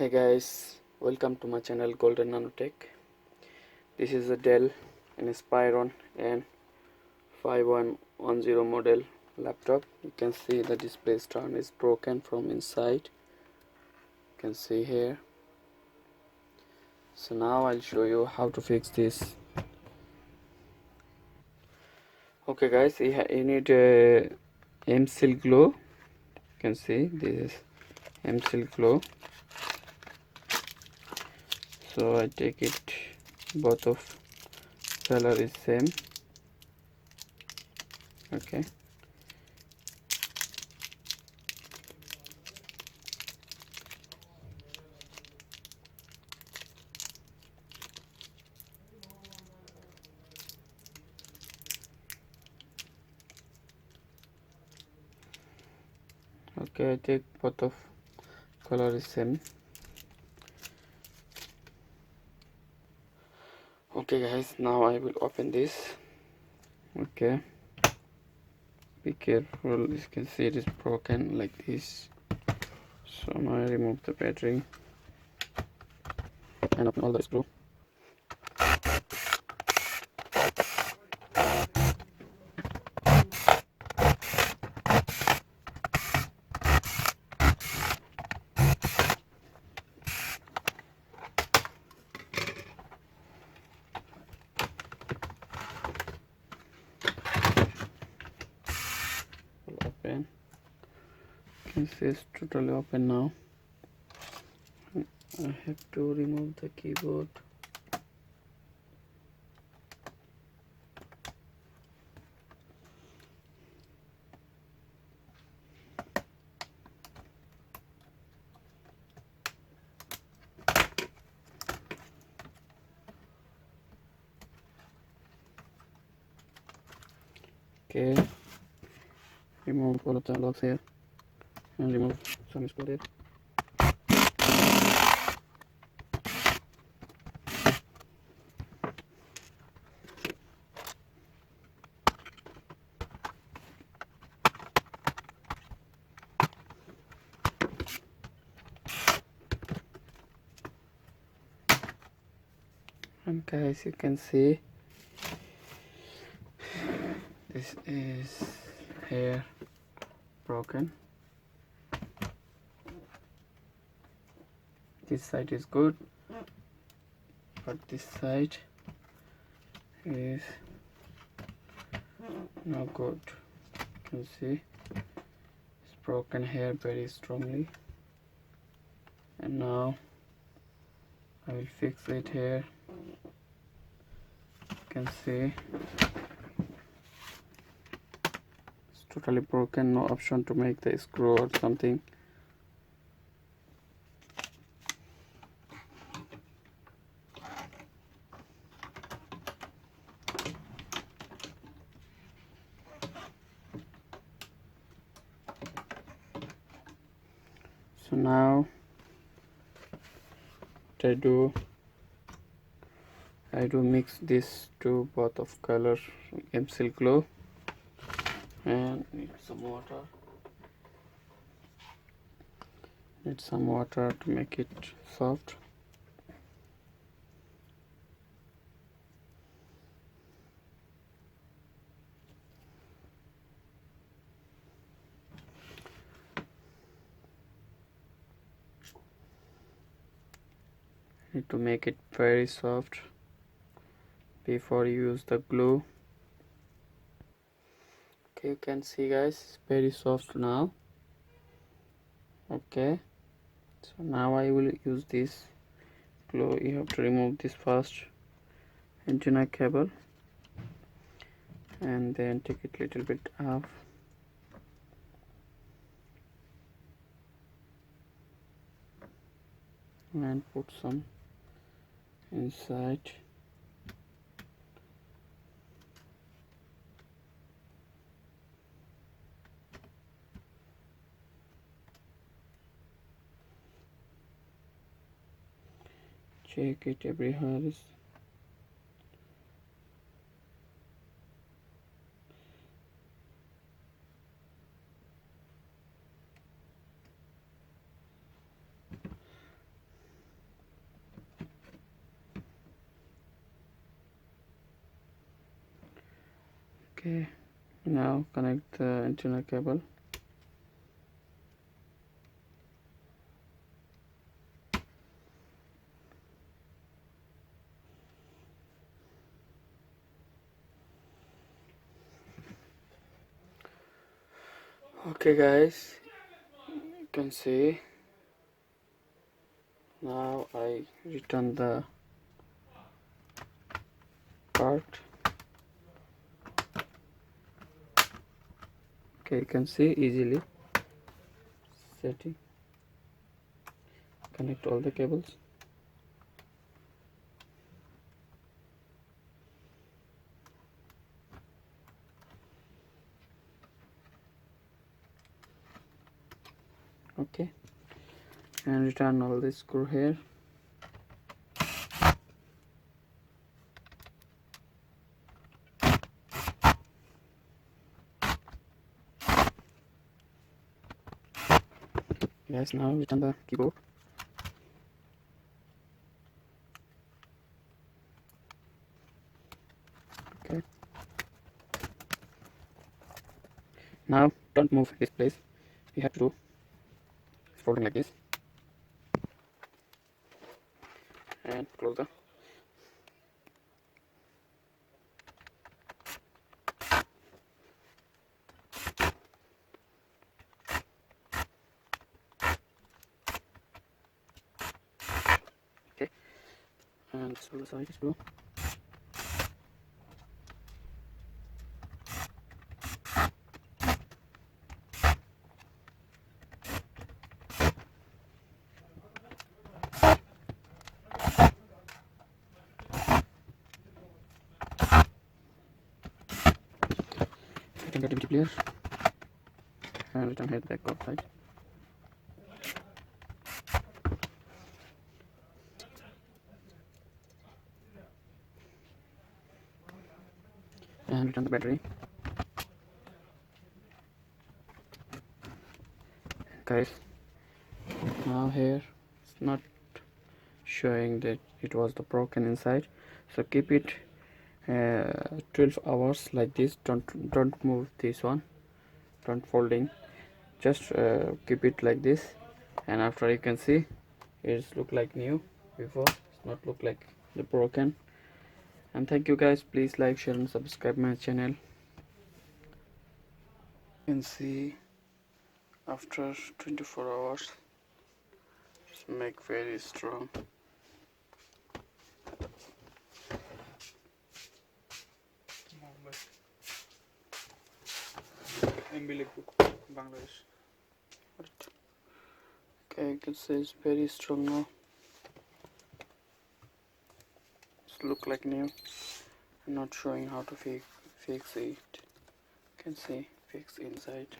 Hey guys, welcome to my channel Golden Nanotech. This is a Dell N5110 model laptop. You can see the display stand is broken from inside. You can see here. So now I'll show you how to fix this. Okay guys, you need a MSEAL glue. You can see this is MSEAL glue. So I take it, both of color is same. Okay, I take both of color is same. Okay guys, now I will open this. Okay, be careful, you can see it is broken like this. So now I remove the battery and open all the screw. Open. You can see it's totally open now. I have to remove the keyboard. Okay, remove all of the locks here and remove some screw there. And guys, you can see this is here broken. This side is good, but this side is not good. You can see it's broken here very strongly, and now I will fix it here. You can see it's totally broken, no option to make the screw or something. So now what I do mix this to both of color MSEAL glue and need some water. Need some water to make it soft. Need to make it very soft before you use the glue. Okay, you can see guys, it's very soft now. Okay, so now I will use this glue. You have to remove this first antenna cable and then take it little bit off. And put some inside. Check it every hour. Okay, now connect the antenna cable. Okay guys, you can see now I return the part. Okay, you can see easily setting, connect all the cables. Okay, and return all the screw here. Yes, now return the keyboard. Okay, now don't move this place. You have to do folding like this and close the. Okay, and this other side is blue. Return the DVD player and return here back outside. And return the battery. Guys, now here it's not showing that it was the broken inside, so keep it 12 hours like this. Don't move this one, don't folding, just keep it like this, and after you can see it's look like new. Before it's not look like the broken. And thank you guys, please like, share and subscribe my channel. You can see after 24 hours it's make very strong. Bangladesh. Okay, you can see it's very strong now. It's look like new. I'm not showing how to fix it. You can see fix inside.